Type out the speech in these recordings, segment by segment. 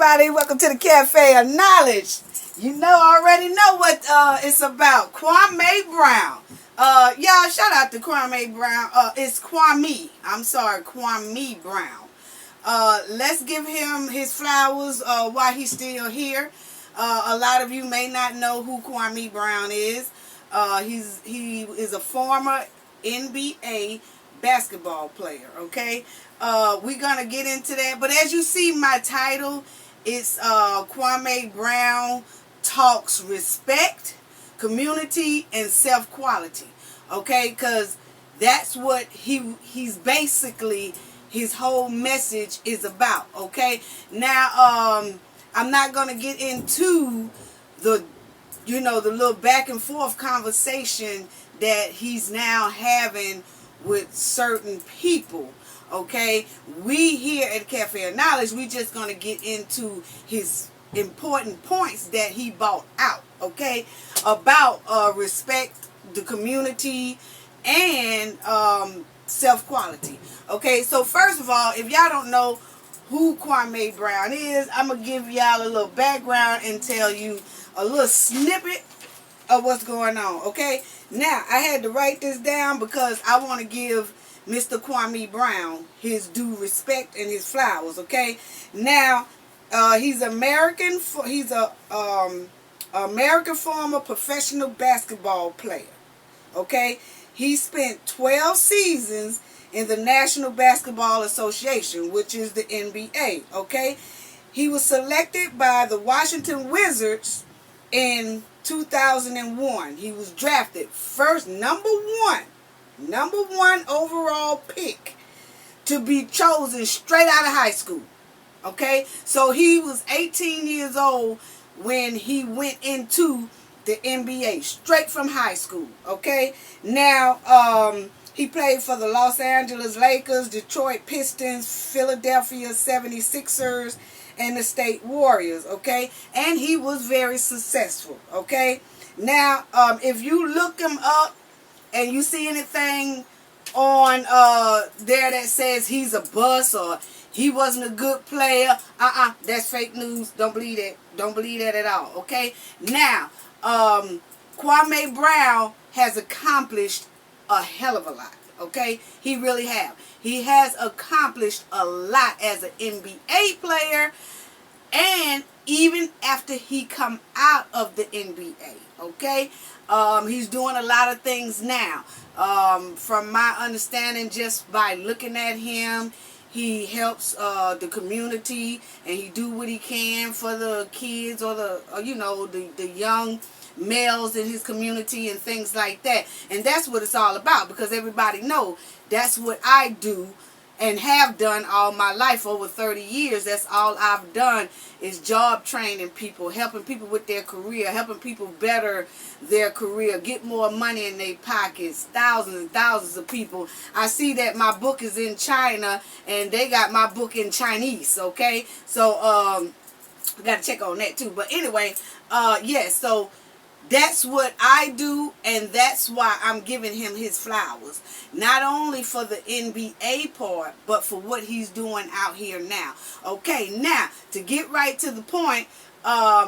everybody. Welcome to the Cafe of Knowledge. You already know what it's about. Kwame Brown. Y'all, shout out to Kwame Brown. It's Kwame. I'm sorry, Kwame Brown. Let's give him his flowers while he's still here. A lot of you may not know who Kwame Brown is. He is a former NBA basketball player, okay? We're going to get into that. But as you see, my title is Kwame Brown Talks Respect, Community, and Self-Quality, okay? Because that's what he's basically, his whole message is about, okay? Now, I'm not going to get into the little back and forth conversation that he's now having with certain people, okay? We here at Cafe of Knowledge, we just going to get into his important points that he brought out, okay? About respect, the community, and self-quality, okay? So first of all, if y'all don't know who Kwame Brown is, I'm going to give y'all a little background and tell you a little snippet of what's going on, okay? Now, I had to write this down because I want to give Mr. Kwame Brown his due respect and his flowers, okay? Now, he's American. He's a American former professional basketball player, okay? He spent 12 seasons in the National Basketball Association, which is the NBA, okay? He was selected by the Washington Wizards in 2001. He was drafted first, number one overall pick to be chosen straight out of high school, okay? So he was 18 years old when he went into the NBA, straight from high school, okay? Now, he played for the Los Angeles Lakers, Detroit Pistons, Philadelphia 76ers, and the State Warriors, okay? And he was very successful, okay? Now, if you look him up and you see anything on there that says he's a bust or he wasn't a good player, that's fake news. Don't believe that. Don't believe that at all, okay? Now, Kwame Brown has accomplished a hell of a lot, okay? He really have. He has accomplished a lot as an NBA player, and even after he come out of the NBA, okay? He's doing a lot of things now. From my understanding, just by looking at him, he helps the community, and he do what he can for the kids or the young males in his community and things like that. And that's what it's all about, because everybody know that's what I do and have done all my life, over 30 years. That's all I've done is job training people, helping people with their career, helping people better their career, get more money in their pockets, thousands and thousands of people. I see that my book is in China and they got my book in Chinese, okay? So, I got to check on that too. But anyway, yes, so that's what I do, and that's why I'm giving him his flowers. Not only for the NBA part, but for what he's doing out here now. Okay, now, to get right to the point,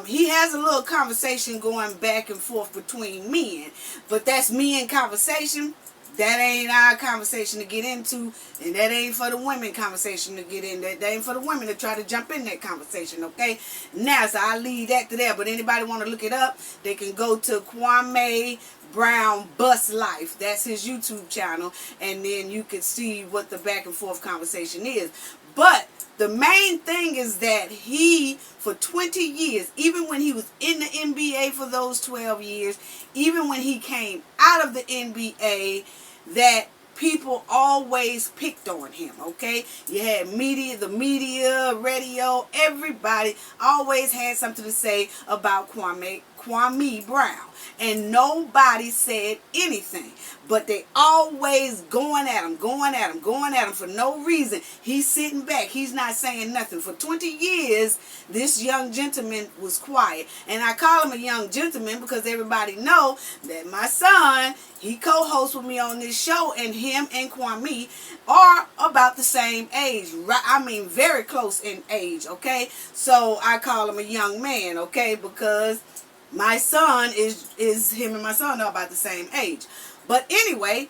he has a little conversation going back and forth between men. But that's me in conversation. That ain't our conversation to get into, and that ain't for the women conversation to get in. That ain't for the women to try to jump in that conversation, okay? Now, so I leave that to there. But anybody want to look it up, they can go to Kwame Brown Bus Life. That's his YouTube channel, and then you can see what the back and forth conversation is. But the main thing is that he, for 20 years, even when he was in the NBA for those 12 years, even when he came out of the NBA, that people always picked on him, okay? You had the media, radio, everybody always had something to say about Kwame Kwame Brown. And nobody said anything. But they always going at him for no reason. He's sitting back. He's not saying nothing. For 20 years, this young gentleman was quiet. And I call him a young gentleman because everybody know that my son, he co-hosts with me on this show, and him and Kwame are about the same age. I mean, very close in age, okay? So I call him a young man, okay? Because my son is him and my son are about the same age. But anyway,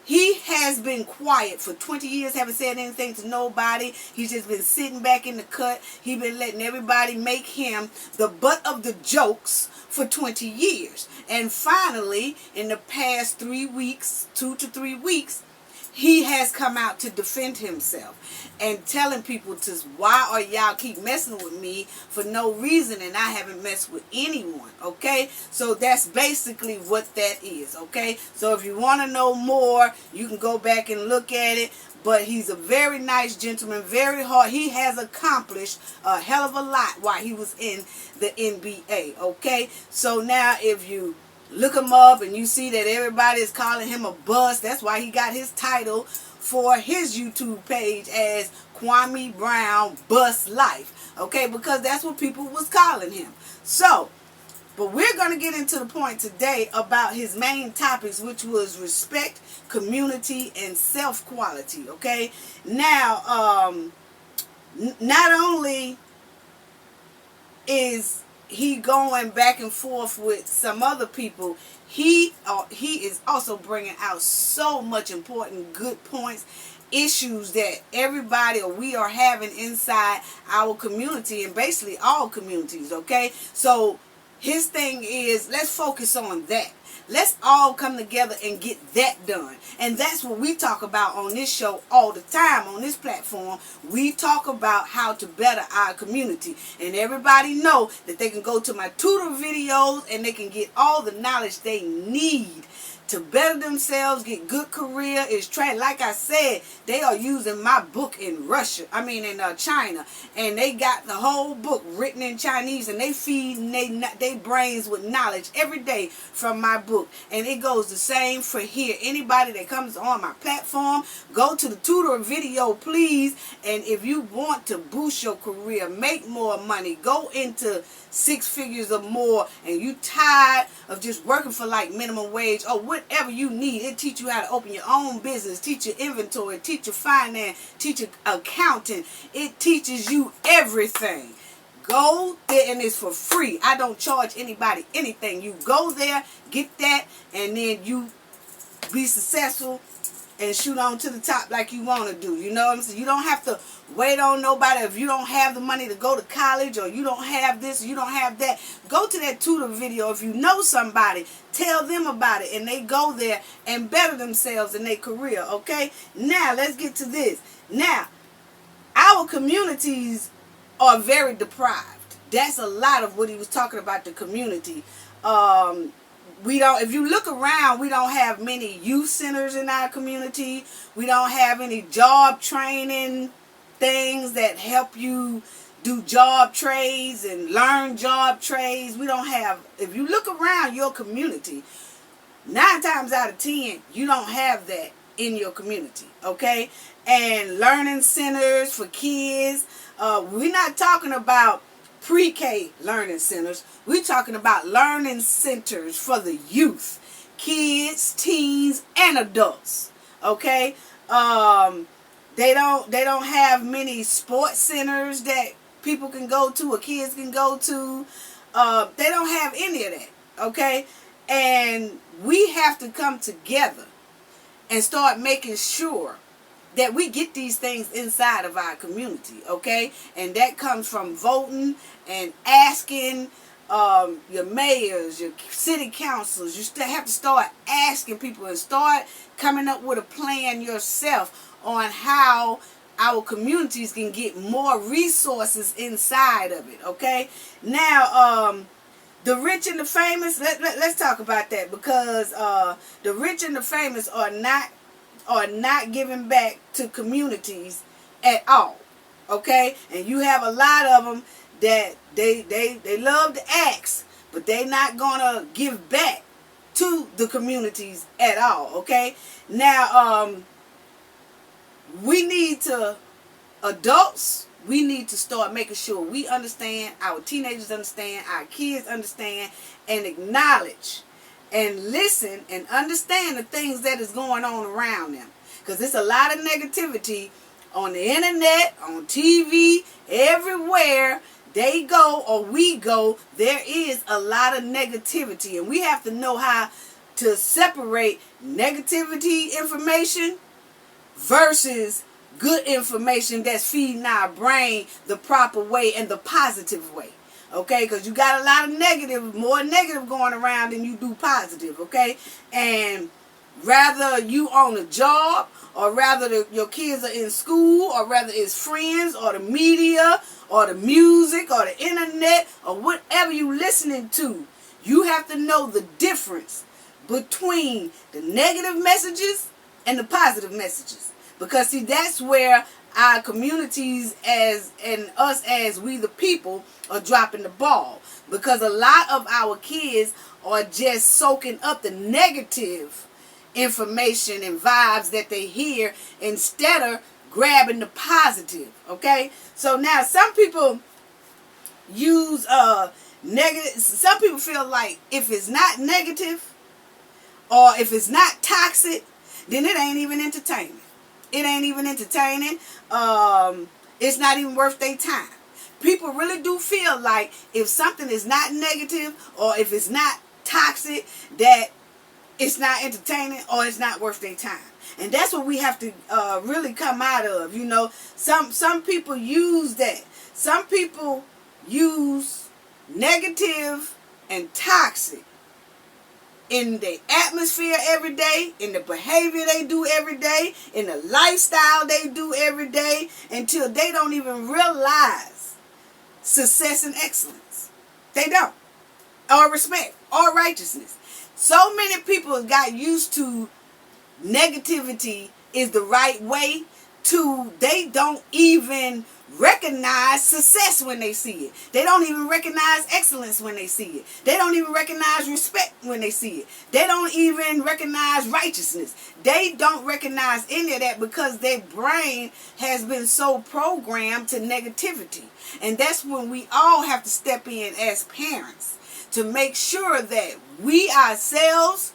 he has been quiet for 20 years, haven't said anything to nobody. He's just been sitting back in the cut. He's been letting everybody make him the butt of the jokes for 20 years. And finally, in the past 3 weeks, 2 to 3 weeks, he has come out to defend himself and telling people to, why are y'all keep messing with me for no reason, and I haven't messed with anyone, okay? So that's basically what that is, okay? So if you want to know more, you can go back and look at it. But he's a very nice gentleman, very hard. He has accomplished a hell of a lot while he was in the NBA, okay? So now if you look him up and you see that everybody is calling him a bust, that's why he got his title for his YouTube page as Kwame Brown Bust Life, okay? Because that's what people was calling him. So, but we're going to get into the point today about his main topics, which was respect, community, and self-quality, okay? Now, not only is he going back and forth with some other people, he is also bringing out so much important good points, issues that everybody or we are having inside our community, and basically all communities, okay? So his thing is, let's focus on that. Let's all come together and get that done. And that's what we talk about on this show all the time, on this platform. We talk about how to better our community. And everybody know that they can go to my tutor videos and they can get all the knowledge they need to better themselves, get good career, is trained. Like I said, they are using my book in China, and they got the whole book written in Chinese, and they feed they brains with knowledge every day from my book. And it goes the same for here. Anybody that comes on my platform, go to the tutor video, please. And if you want to boost your career, make more money, go into 6 figures or more, and you tired of just working for like minimum wage or whatever you need, it teach you how to open your own business, teach your inventory, teach your finance, teach your accounting. It teaches you everything. Go there, and it's for free. I don't charge anybody anything. You go there, get that, and then you be successful and shoot on to the top like you want to do. You know what I'm saying? You don't have to wait on nobody. If you don't have the money to go to college, or you don't have this, or you don't have that, go to that tutor video. If you know somebody, tell them about it, and they go there and better themselves in their career, okay? Now, let's get to this. Now, our communities are very deprived. That's a lot of what he was talking about, the community. If you look around, we don't have many youth centers in our community. We don't have any job training things that help you do job trades and learn job trades. We don't have, if you look around your community, 9 times out of 10, you don't have that in your community, okay? And learning centers for kids, we're not talking about pre-K learning centers. We're talking about learning centers for the youth, kids, teens, and adults. Okay, they don't have many sports centers that people can go to or kids can go to. They don't have any of that. Okay, and we have to come together and start making sure that we get these things inside of our community, okay? And that comes from voting and asking your mayors, your city councils. You still have to start asking people and start coming up with a plan yourself on how our communities can get more resources inside of it, okay? Now, the rich and the famous, let's talk about that, because the rich and the famous are not giving back to communities at all, okay? And you have a lot of them that they love to ask, but they not gonna give back to the communities at all. Okay, now we need to, adults, we need to start making sure we understand, our teenagers understand, our kids understand, and acknowledge and listen and understand the things that is going on around them. Because there's a lot of negativity on the internet, on TV, everywhere they go or we go, there is a lot of negativity. And we have to know how to separate negativity information versus good information that's feeding our brain the proper way and the positive way. Okay, because you got a lot of negative, more negative going around than you do positive. Okay, and rather you on a job, or rather your kids are in school, or rather it's friends or the media or the music or the internet or whatever you listening to, you have to know the difference between the negative messages and the positive messages. Because see, that's where our communities and us as we the people are dropping the ball. Because a lot of our kids are just soaking up the negative information and vibes that they hear instead of grabbing the positive. Okay, so now some people use negative. Some people feel like if it's not negative or if it's not toxic, then it ain't even entertaining. It ain't even entertaining. It's not even worth their time. People really do feel like if something is not negative or if it's not toxic, that it's not entertaining or it's not worth their time. And that's what we have to really come out of. You know, some people use that. Some people use negative and toxic in the atmosphere every day, in the behavior they do every day, in the lifestyle they do every day, until they don't even realize success and excellence. They don't. Or respect, or righteousness. So many people got used to negativity is the right way to they don't even recognize success when they see it. They don't even recognize excellence when they see it. They don't even recognize respect when they see it. They don't even recognize righteousness. They don't recognize any of that because their brain has been so programmed to negativity. And that's when we all have to step in as parents to make sure that we ourselves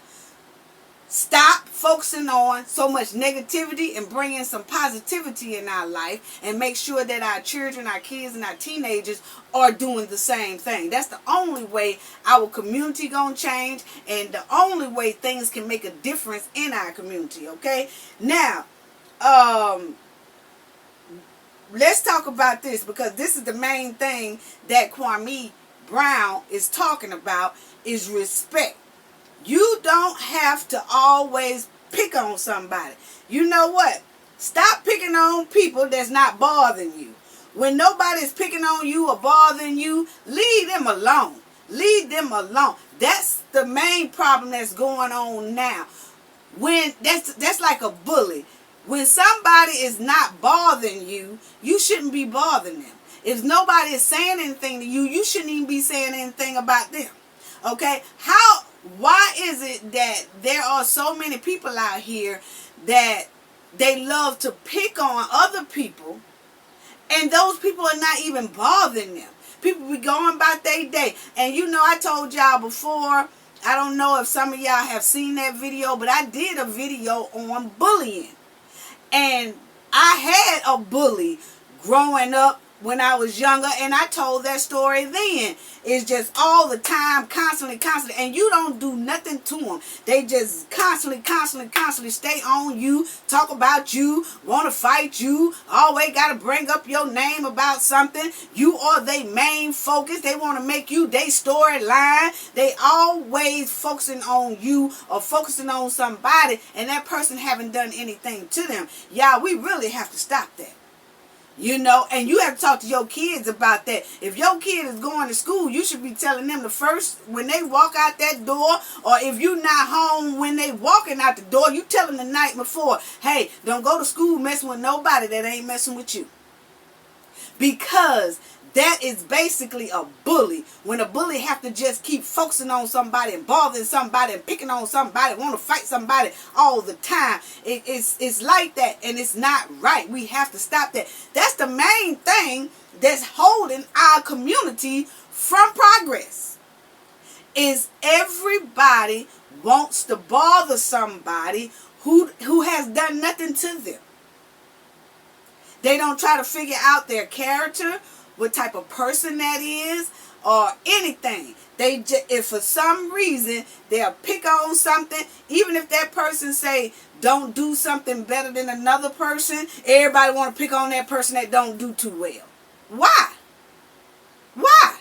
stop focusing on so much negativity and bring in some positivity in our life, and make sure that our children, our kids, and our teenagers are doing the same thing. That's the only way our community gonna change, and the only way things can make a difference in our community. Okay, now let's talk about this, because this is the main thing that Kwame Brown is talking about, is respect. You don't have to always pick on somebody. You know what? Stop picking on people that's not bothering you. When nobody's picking on you or bothering you, leave them alone. Leave them alone. That's the main problem that's going on now. When that's like a bully. When somebody is not bothering you, you shouldn't be bothering them. If nobody is saying anything to you, you shouldn't even be saying anything about them. Okay? Why is it that there are so many people out here that they love to pick on other people, and those people are not even bothering them? People be going about their day. And you know, I told y'all before, I don't know if some of y'all have seen that video, but I did a video on bullying. And I had a bully growing up when I was younger, and I told that story then. It's just all the time, constantly, and you don't do nothing to them. They just constantly stay on you, talk about you, want to fight you, always got to bring up your name about something. You are their main focus. They want to make you their storyline. They always focusing on you or focusing on somebody, and that person haven't done anything to them. Y'all, we really have to stop that. You know, and you have to talk to your kids about that. If your kid is going to school, you should be telling them the first, when they walk out that door, or if you're not home when they walking out the door, you tell them the night before, hey, don't go to school messing with nobody that ain't messing with you. Because That is basically a bully. When a bully have to just keep focusing on somebody and bothering somebody and picking on somebody, want to fight somebody all the time. It's like that, and it's not right. We have to stop that. That's the main thing that's holding our community from progress. Is everybody wants to bother somebody who has done nothing to them. They don't try to figure out their character, what type of person that is, or anything. They just, if for some reason they'll pick on something, even if that person say don't do something better than another person, everybody want to pick on that person that don't do too well. Why? Why?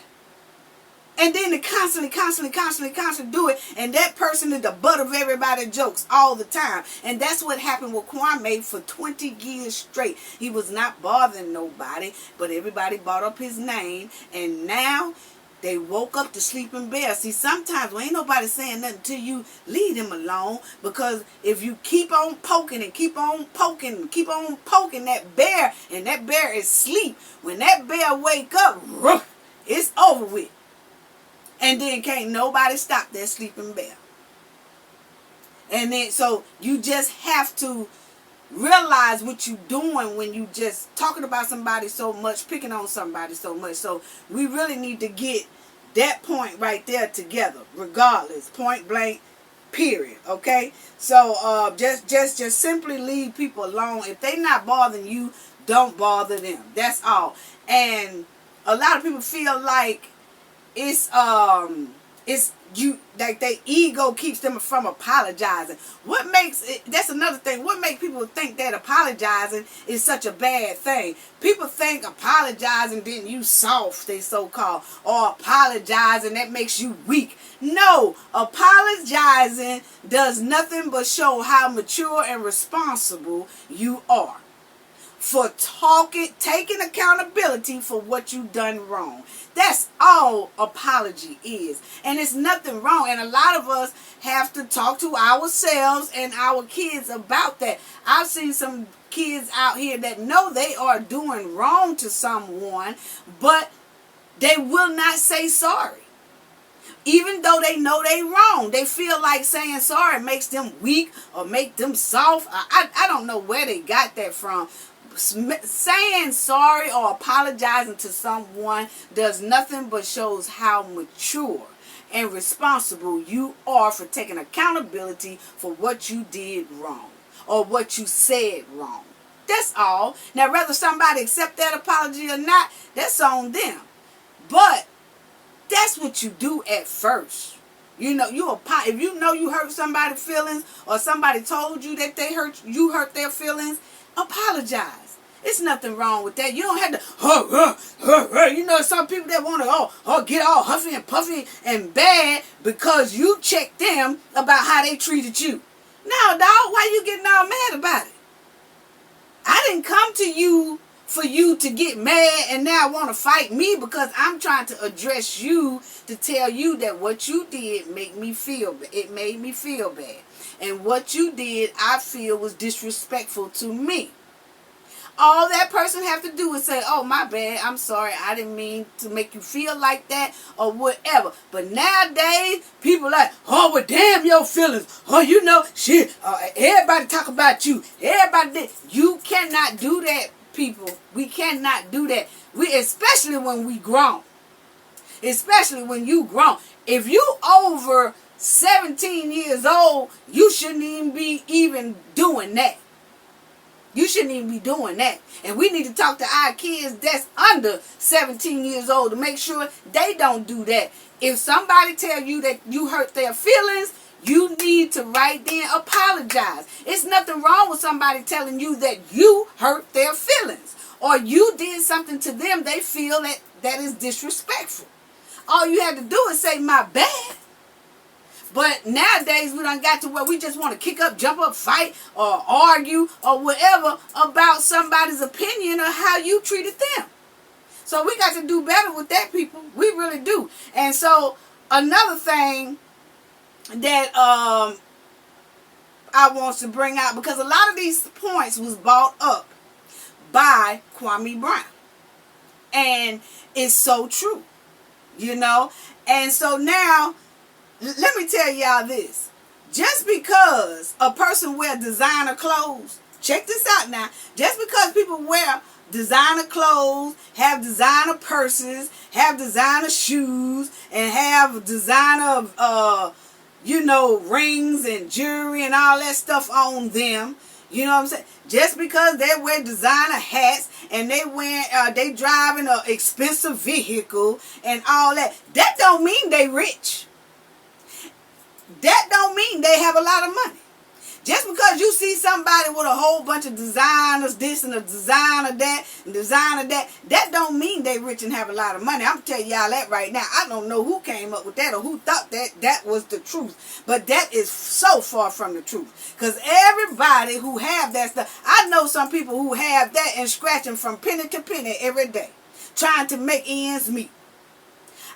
And then they constantly do it, and that person is the butt of everybody's jokes all the time. And that's what happened with Kwame for 20 years straight. He was not bothering nobody, but everybody brought up his name, and now they woke up the sleeping bear. See, sometimes when ain't nobody saying nothing to you, leave him alone, because if you keep on poking and keep on poking that bear, and that bear is asleep, when that bear wake up, it's over with. And then can't nobody stop that sleeping bear. And then, so you just have to realize what you're doing when you just talking about somebody so much, picking on somebody so much. So we really need to get that point right there together, regardless, point blank, period. Okay? So just simply leave people alone. If they not bothering you, don't bother them. That's all. And a lot of people feel like it's you, like their ego keeps them from apologizing. What makes it, that's another thing, what makes people think that apologizing is such a bad thing? People think apologizing then you soft, they so-called, or apologizing that makes you weak. No, apologizing does nothing but show how mature and responsible you are for taking accountability for what you done wrong. That's all apology is. And it's nothing wrong. And a lot of us have to talk to ourselves and our kids about that. I've seen some kids out here that know they are doing wrong to someone, but they will not say sorry. Even though they know they wrong, they feel like saying sorry makes them weak or make them soft. I don't know where they got that from. Saying sorry or apologizing to someone does nothing but shows how mature and responsible you are for taking accountability for what you did wrong or what you said wrong. That's all. Now, whether somebody accept that apology or not, that's on them. But that's what you do at first. You know, if you know you hurt somebody's feelings, or somebody told you that you hurt their feelings, apologize. It's nothing wrong with that. You don't have to, you know, some people that want to get all huffy and puffy and bad because you checked them about how they treated you. No, dog, why you getting all mad about it? I didn't come to you for you to get mad and now want to fight me, because I'm trying to address you to tell you that what you did made me feel bad. And what you did, I feel, was disrespectful to me. All that person have to do is say, oh, my bad, I'm sorry, I didn't mean to make you feel like that, or whatever. But nowadays, people like, oh, well, damn your feelings. Oh, you know, shit, everybody talk about you. Everybody did. You cannot do that, people. We cannot do that. Especially when we grown. Especially when you grown. If you over 17 years old, you shouldn't even be doing that. You shouldn't even be doing that. And we need to talk to our kids that's under 17 years old to make sure they don't do that. If somebody tell you that you hurt their feelings, you need to right then apologize. It's nothing wrong with somebody telling you that you hurt their feelings, or you did something to them they feel that is disrespectful. All you had to do is say, my bad. But nowadays, we done got to where we just want to kick up, jump up, fight, or argue, or whatever about somebody's opinion or how you treated them. So we got to do better with that, people. We really do. And so another thing that I want to bring out, because a lot of these points was brought up by Kwame Brown. And it's so true, you know. And so now, let me tell y'all this. Just because a person wear designer clothes, check this out now. Just because people wear designer clothes, have designer purses, have designer shoes, and have designer, rings and jewelry and all that stuff on them. You know what I'm saying? Just because they wear designer hats and they driving an expensive vehicle and all that, that don't mean they rich. That don't mean they have a lot of money. Just because you see somebody with a whole bunch of designers, this and a designer that, and designer that, that don't mean they rich and have a lot of money. I'm telling y'all that right now. I don't know who came up with that or who thought that was the truth. But that is so far from the truth. Because everybody who have that stuff, I know some people who have that and scratching from penny to penny every day, trying to make ends meet.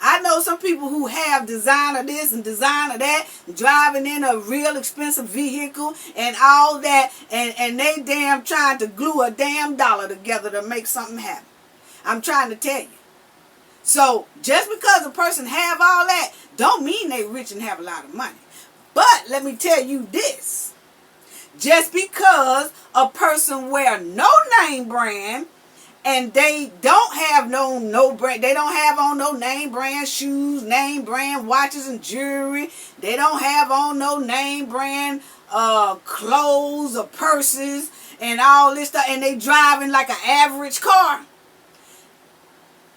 I know some people who have designer this and designer that, driving in a real expensive vehicle and all that, and they damn trying to glue a damn dollar together to make something happen. I'm trying to tell you. So, just because a person have all that, don't mean they rich and have a lot of money. But, let me tell you this. Just because a person wear no name brand, and they don't have no brand, they don't have on no name brand shoes, name brand watches and jewelry. They don't have on no name brand clothes or purses and all this stuff. And they driving like an average car.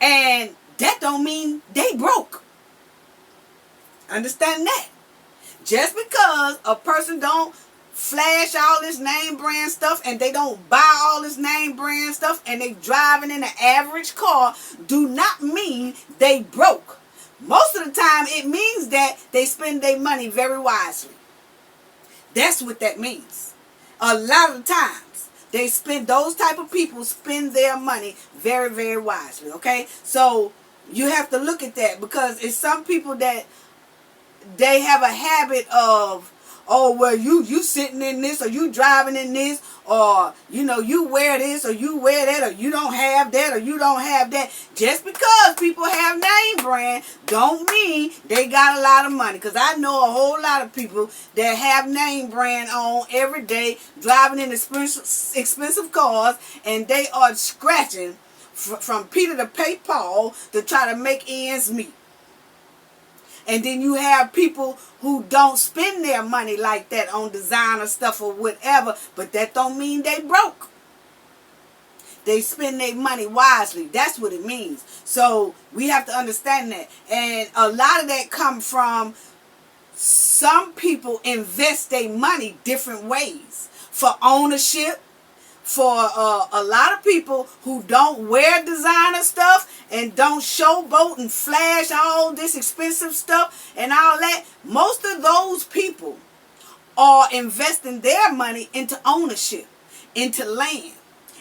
And that don't mean they broke. Understand that? Just because a person don't flash all this name brand stuff and they don't buy all this name brand stuff and they driving in an average car do not mean they broke. Most of the time it means that they spend their money very wisely. That's what that means. A lot of the times those type of people spend their money very, very wisely. Okay, so you have to look at that, because it's some people that they have a habit of, oh, well, you sitting in this, or you driving in this, or, you wear this, or you wear that, or you don't have that, or you don't have that. Just because people have name brand don't mean they got a lot of money. Because I know a whole lot of people that have name brand on every day, driving in expensive cars, and they are scratching from Peter to pay Paul to try to make ends meet. And then you have people who don't spend their money like that on designer stuff or whatever, but that don't mean they broke. They spend their money wisely. That's what it means. So we have to understand that. And a lot of that comes from some people invest their money different ways. For ownership, for a lot of people who don't wear designer stuff and don't showboat and flash all this expensive stuff and all that, most of those people are investing their money into ownership, into land,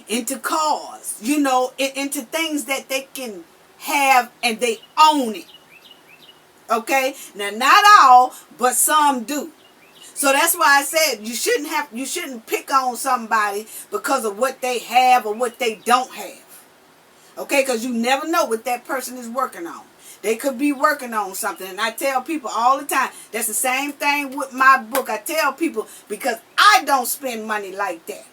into cars, into things that they can have and they own it. Okay? Now, not all, but some do. So that's why I said you shouldn't pick on somebody because of what they have or what they don't have. Okay? Because you never know what that person is working on. They could be working on something. And I tell people all the time, that's the same thing with my book. I tell people, because I don't spend money like that.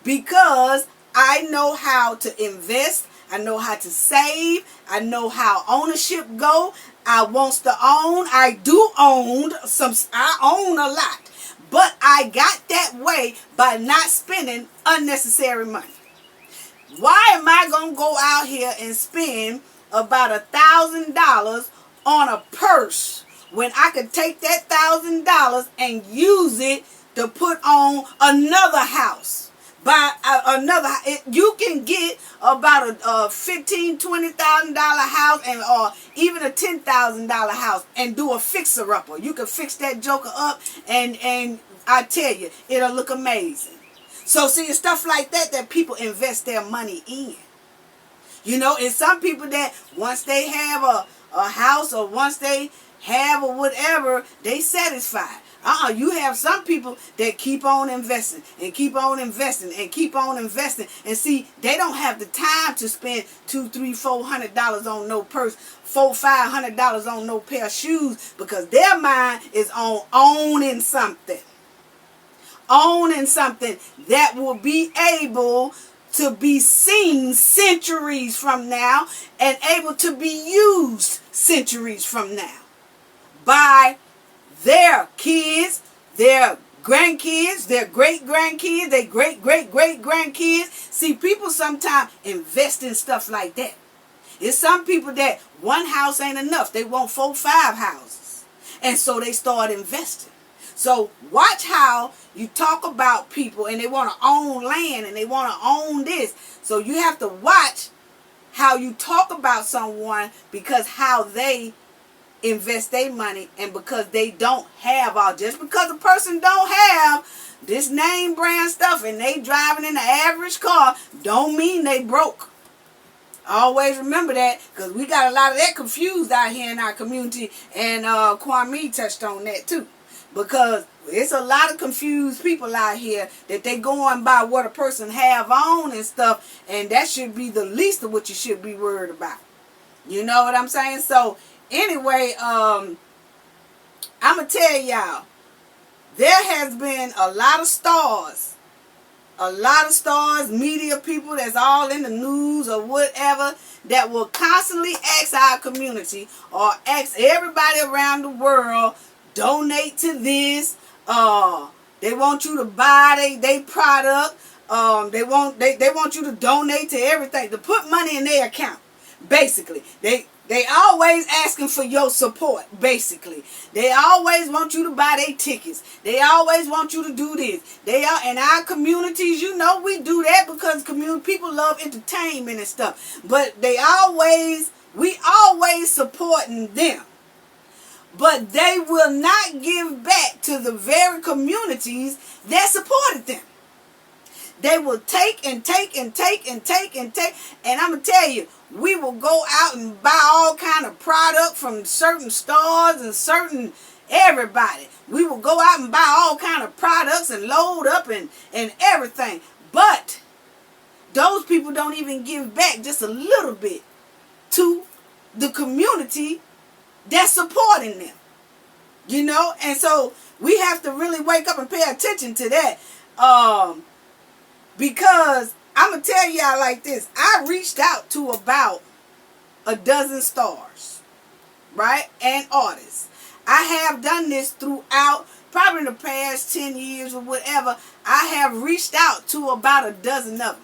Because I know how to invest. I know how to save. I know how ownership go. I wants to own. I do own some. I own a lot. But I got that way by not spending unnecessary money. Why am I going to go out here and spend about $1,000 on a purse when I could take that $1,000 and use it to put on another house? You can get about a $15,000-$20,000 house or even a $10,000 house and do a fixer-upper. You can fix that joker up and I tell you, it'll look amazing. So see, it's stuff like that people invest their money in. And some people that once they have a house or once they have or whatever, they satisfied. You have some people that keep on investing and keep on investing and keep on investing. And see, they don't have the time to spend $200, $300, $400 on no purse, $400, $500 on no pair of shoes, because their mind is on owning something. Owning something that will be able to be seen centuries from now and able to be used centuries from now by their kids, their grandkids, their great-grandkids, their great-great-great-grandkids. See, people sometimes invest in stuff like that. It's some people that one house ain't enough. They want 4, 5 houses. And so they start investing. So watch how you talk about people, and they want to own land and they want to own this. So you have to watch how you talk about someone, because how they invest their money, and because they don't have all. Just because a person don't have this name brand stuff and they driving in an average car don't mean they broke. Always remember that, because we got a lot of that confused out here in our community, and Kwame touched on that too, because it's a lot of confused people out here that they going by what a person have on and stuff, and that should be the least of what you should be worried about. You know what I'm saying? So anyway, I'm going to tell y'all, there has been a lot of stars, media people that's all in the news or whatever, that will constantly ask our community or ask everybody around the world, donate to this. They want you to buy they product. They want you to donate to everything, to put money in their account. Basically, they always asking for your support, basically. They always want you to buy their tickets. They always want you to do this. They are in our communities, you know, we do that because people love entertainment and stuff. But we always supporting them. But they will not give back to the very communities that supported them. They will take and take and take and take and take. And I'm going to tell you, we will go out and buy all kind of product from certain stores and certain everybody. We will go out and buy all kind of products and load up and everything. But those people don't even give back just a little bit to the community that's supporting them. You know? And so we have to really wake up and pay attention to that. Because I'm going to tell y'all like this. I reached out to about a dozen stars, right? And artists. I have done this throughout probably the past 10 years or whatever. I have reached out to about a dozen of them.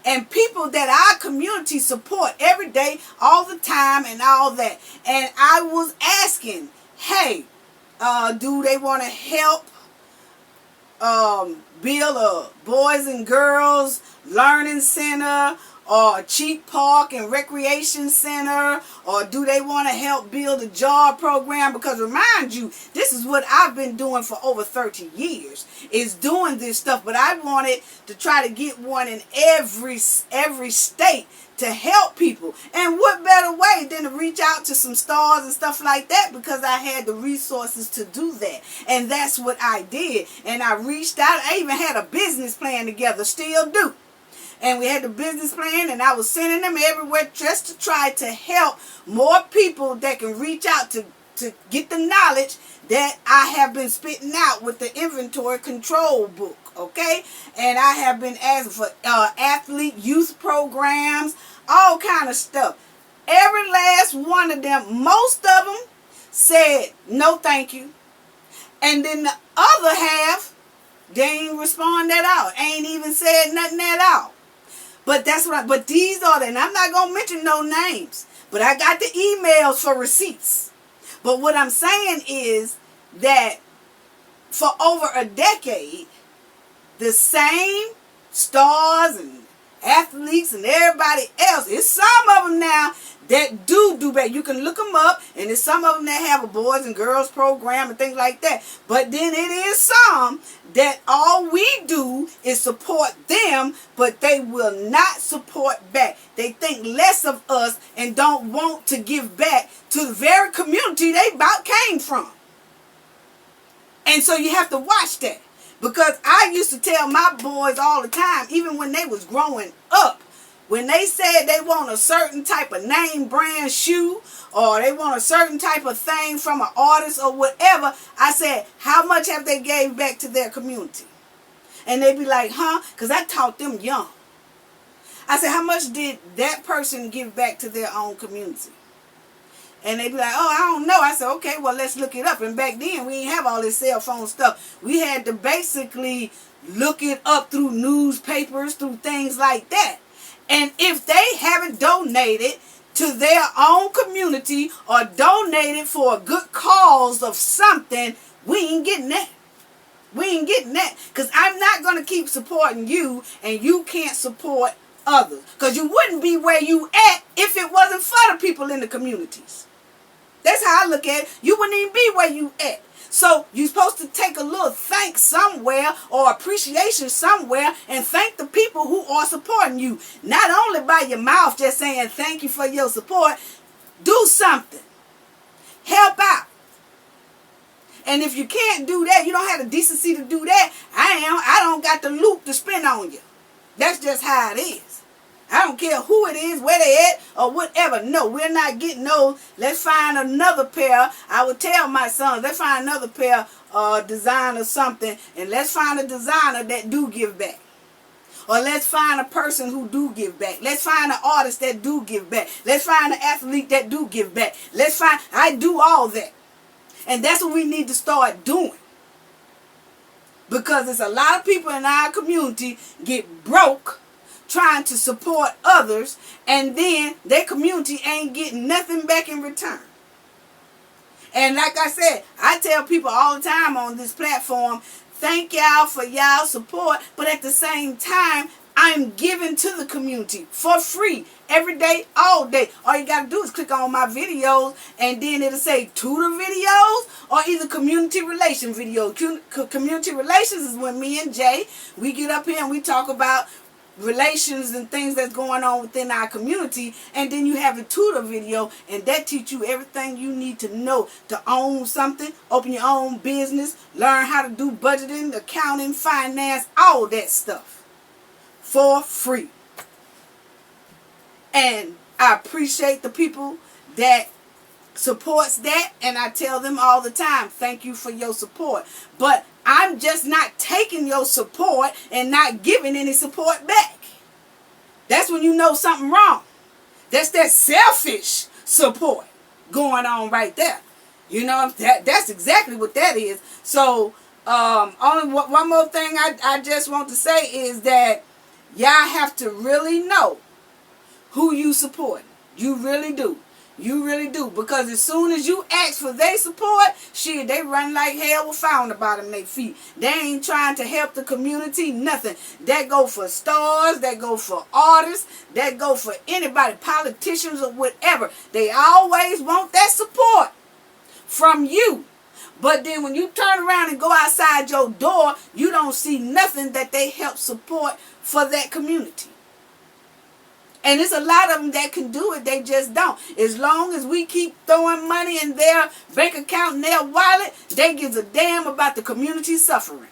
And people that our community support every day, all the time and all that. And I was asking, hey, do they want to help build a boys and girls learning center or a cheap park and recreation center, or do they want to help build a job program? Because remind you, this is what I've been doing for over 30 years, is doing this stuff. But I wanted to try to get one in every state to help people. And what better way than to reach out to some stars and stuff like that, because I had the resources to do that. And that's what I did. And I reached out. I even had a business plan together, still do. And we had the business plan, and I was sending them everywhere just to try to help more people that can reach out to get the knowledge that I have been spitting out with the inventory control book, okay? And I have been asking for athlete youth programs, all kind of stuff. Every last one of them, most of them said, no thank you. And then the other half, they ain't respond at all. Ain't even said nothing at all. But that's what but these are and I'm not going to mention no names, but I got the emails for receipts. But what I'm saying is that for over a decade, the same stars athletes and everybody else. It's some of them now that do better. You can look them up, and there's some of them that have a boys and girls program and things like that. But then it is some that all we do is support them, but they will not support back. They think less of us and don't want to give back to the very community they about came from. And so you have to watch that. Because I used to tell my boys all the time, even when they was growing up, when they said they want a certain type of name brand shoe, or they want a certain type of thing from an artist or whatever, I said, how much have they gave back to their community? And they'd be like, huh? Because I taught them young. I said, how much did that person give back to their own community? And they be like, oh, I don't know. I said, okay, well, let's look it up. And back then, we didn't have all this cell phone stuff. We had to basically look it up through newspapers, through things like that. And if they haven't donated to their own community or donated for a good cause of something, we ain't getting that. We ain't getting that. Because I'm not going to keep supporting you and you can't support others. Because you wouldn't be where you at if it wasn't for the people in the communities. That's how I look at it. You wouldn't even be where you at. So you're supposed to take a little thanks somewhere or appreciation somewhere and thank the people who are supporting you. Not only by your mouth just saying thank you for your support. Do something. Help out. And if you can't do that, you don't have the decency to do that, I don't got the loot to spend on you. That's just how it is. I don't care who it is, where they at, or whatever. No, we're not getting those. Let's find another pair. I would tell my sons, let's find another pair design or something, and let's find a designer that do give back. Or let's find a person who do give back. Let's find an artist that do give back. Let's find an athlete that do give back. I do all that. And that's what we need to start doing. Because there's a lot of people in our community get broke trying to support others, and then their community ain't getting nothing back in return. And like I said, I tell people all the time on this platform, thank y'all for y'all support, but at the same time, I'm giving to the community for free, every day, all day. All you got to do is click on my videos, and then it'll say tutor videos or either community relations videos. Community relations is when me and Jay, we get up here and we talk about relations and things that's going on within our community, and then you have a tutor video, and that teach you everything you need to know to own something, open your own business, learn how to do budgeting, accounting, finance, all that stuff for free. And I appreciate the people that supports that, and I tell them all the time, thank you for your support. But I'm just not taking your support and not giving any support back. That's when you know something wrong. That's that selfish support going on right there. You know, that's exactly what that is. So, only one more thing I just want to say is that y'all have to really know who you support. You really do. You really do. Because as soon as you ask for their support, shit, they run like hell with fire on the bottom of their feet. They ain't trying to help the community, nothing. That go for stars, that go for artists, that go for anybody, politicians or whatever. They always want that support from you. But then when you turn around and go outside your door, you don't see nothing that they help support for that community. And there's a lot of them that can do it. They just don't. As long as we keep throwing money in their bank account and their wallet, they give a damn about the community suffering.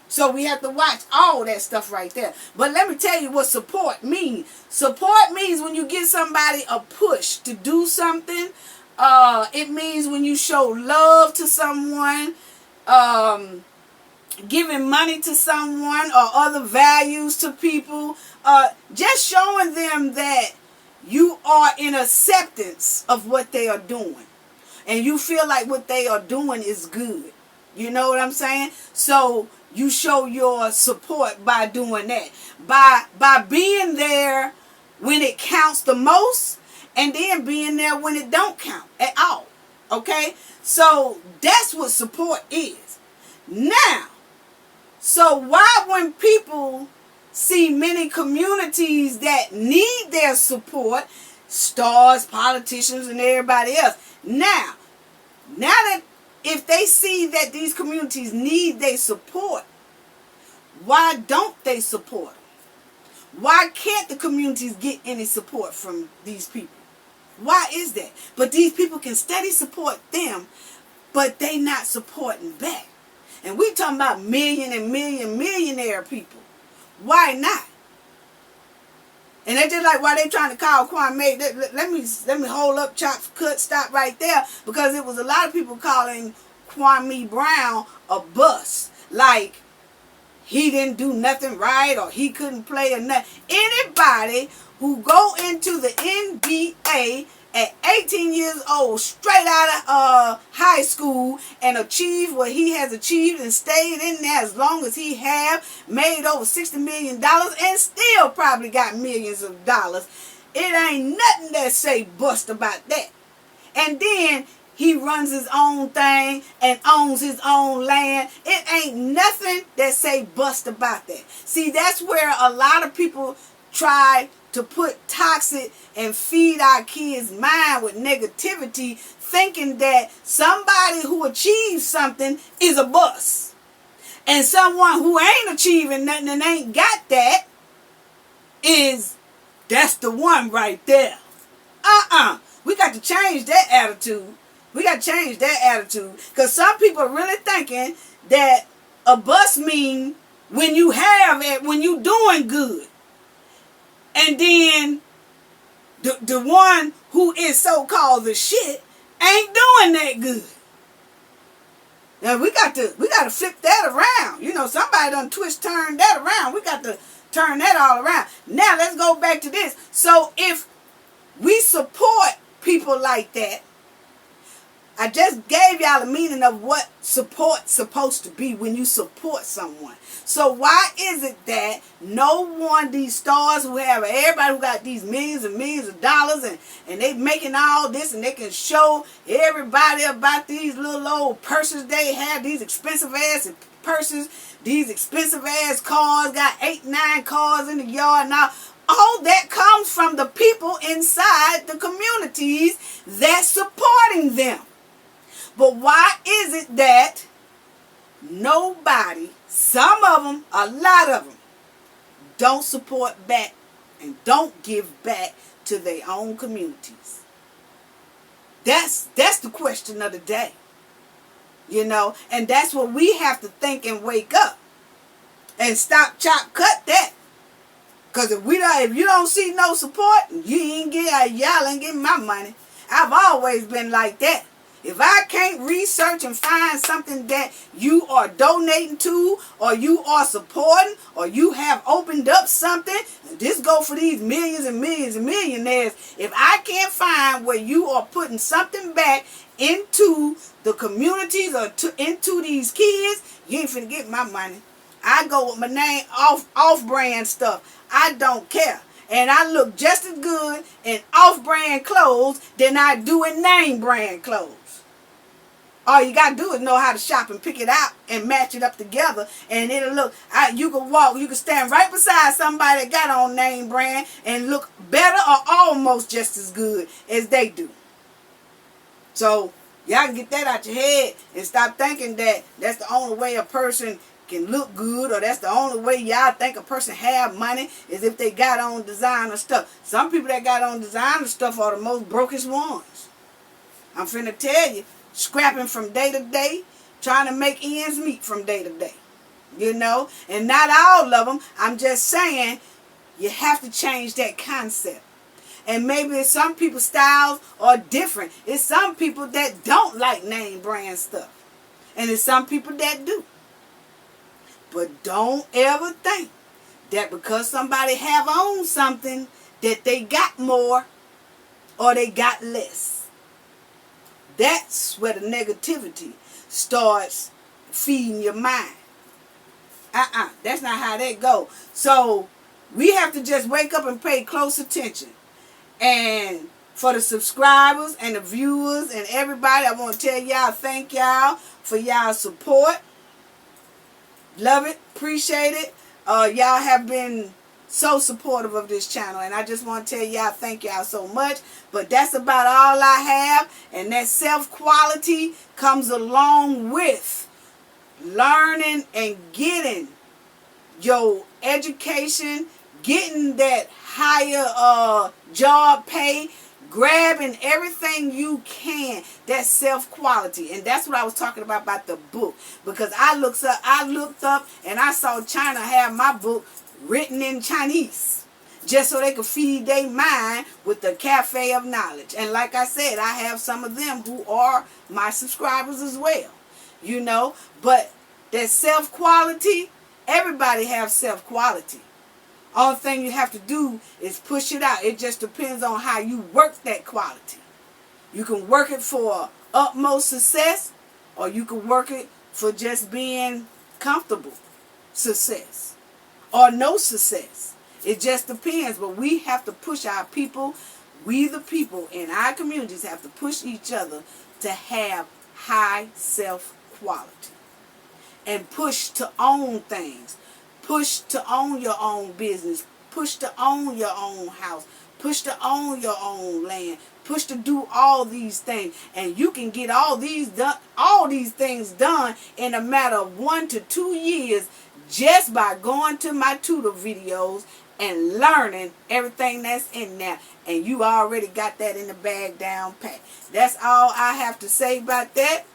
So we have to watch all that stuff right there. But let me tell you what support means. Support means when you give somebody a push to do something. It means when you show love to someone, giving money to someone or other values to people. Just showing them that you are in acceptance of what they are doing. And you feel like what they are doing is good. You know what I'm saying? So you show your support by doing that. By being there when it counts the most, and then being there when it don't count at all. Okay? So that's what support is. Now, so why when people see many communities that need their support, stars, politicians, and everybody else. Now that if they see that these communities need their support, why don't they support them? Why can't the communities get any support from these people? Why is that? But these people can steady support them, but they not supporting back. And we talking about millionaire people. Why not? And they just like why they trying to call Kwame. Let me hold up, chop, cut, stop right there, because it was a lot of people calling Kwame Brown a bust. Like he didn't do nothing right, or he couldn't play or nothing. Anybody who go into the NBA at 18 years old, straight out of high school, and achieve what he has achieved and stayed in there as long as he have, made over $60 million and still probably got millions of dollars, it ain't nothing that say bust about that. And then he runs his own thing and owns his own land. It ain't nothing that say bust about that. See, that's where a lot of people try to put toxic and feed our kids' mind with negativity, thinking that somebody who achieves something is a bust. And someone who ain't achieving nothing and ain't got that that's the one right there. We got to change that attitude. We got to change that attitude. Because some people are really thinking that a bust mean when you have it, when you doing good. And then the one who is so-called the shit ain't doing that good. Now we got to flip that around. You know, somebody done turned that around. We got to turn that all around. Now let's go back to this. So if we support people like that, I just gave y'all the meaning of what support's supposed to be when you support someone. So why is it that no one, these stars who have, everybody who got these millions and millions of dollars and they making all this and they can show everybody about these little old purses they have, these expensive ass purses, these expensive ass cars, got 8, 9 cars in the yard now. All that comes from the people inside the communities that's supporting them. But why is it that nobody, some of them, a lot of them, don't support back and don't give back to their own communities? That's the question of the day. You know, and that's what we have to think and wake up and stop, chop, cut that. Because if you don't see no support, y'all ain't getting my money. I've always been like that. If I can't research and find something that you are donating to, or you are supporting, or you have opened up something, this go for these millions and millions and millionaires. If I can't find where you are putting something back into the communities or into these kids, you ain't finna get my money. I go with my name off-brand stuff. I don't care. And I look just as good in off-brand clothes than I do in name-brand clothes. All you got to do is know how to shop and pick it out and match it up together. And it'll look, you can stand right beside somebody that got on name brand and look better or almost just as good as they do. So y'all can get that out your head and stop thinking that that's the only way a person can look good, or that's the only way y'all think a person have money is if they got on designer stuff. Some people that got on designer stuff are the most brokest ones. I'm finna tell you. Scrapping from day to day, trying to make ends meet from day to day. You know? And not all of them. I'm just saying, you have to change that concept. And maybe some people's styles are different. It's some people that don't like name brand stuff. And it's some people that do. But don't ever think that because somebody have on something that they got more or they got less. That's where the negativity starts feeding your mind. That's not how that goes. So we have to just wake up and pay close attention. And for the subscribers and the viewers and everybody, I want to tell y'all, thank y'all for y'all support. Love it, appreciate it. Y'all have been so supportive of this channel, and I just want to tell y'all thank y'all so much. But that's about all I have, and that self-quality comes along with learning and getting your education, getting that higher job pay, grabbing everything you can, that self-quality. And that's what I was talking about the book, because I looked up and I saw China have my book written in Chinese, just so they could feed their mind with the cafe of knowledge. And like I said, I have some of them who are my subscribers as well, you know. But that self-quality, everybody have self-quality. All thing you have to do is push it out. It just depends on how you work that quality. You can work it for utmost success, or you can work it for just being comfortable success, or no success. It just depends. But we have to push our people. We the people in our communities have to push each other to have high self-quality. And push to own things. Push to own your own business. Push to own your own house. Push to own your own land. Push to do all these things. And you can get all these things done in a matter of 1 to 2 years, just by going to my tutor videos and learning everything that's in there. And you already got that in the bag down pat. That's all I have to say about that.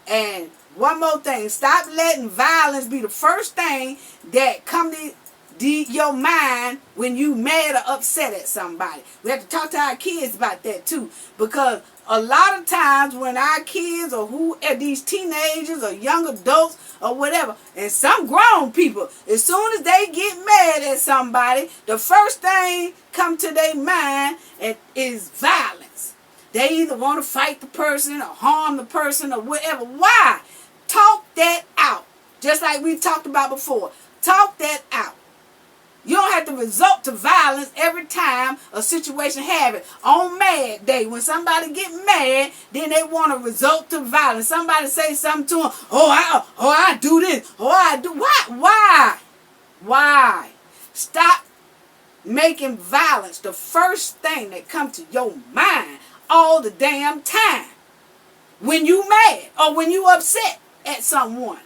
And one more thing, stop letting violence be the first thing that come to your mind when you mad or upset at somebody. We have to talk to our kids about that too, because a lot of times when our kids or these teenagers or young adults or whatever, and some grown people, as soon as they get mad at somebody, the first thing come to their mind is violence. They either want to fight the person or harm the person or whatever. Why? Talk that out. Just like we talked about before. Talk that out. You don't have to resort to violence every time a situation happens. On mad day, when somebody get mad, then they want to resort to violence. Somebody say something to them. I do this. I do. Why? Stop making violence the first thing that comes to your mind all the damn time when you mad or when you upset at someone.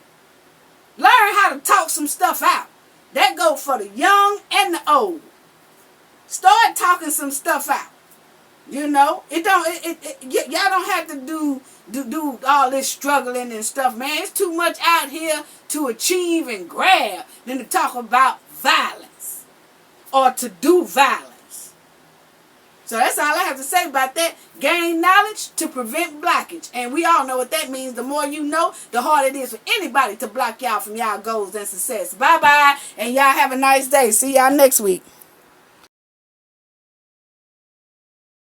Learn how to talk some stuff out. That goes for the young and the old. Start talking some stuff out. You know, y'all don't have to do all this struggling and stuff, man. It's too much out here to achieve and grab than to talk about violence or to do violence. So that's all I have to say about that. Gain knowledge to prevent blockage. And we all know what that means. The more you know, the harder it is for anybody to block y'all from y'all goals and success. Bye-bye. And y'all have a nice day. See y'all next week.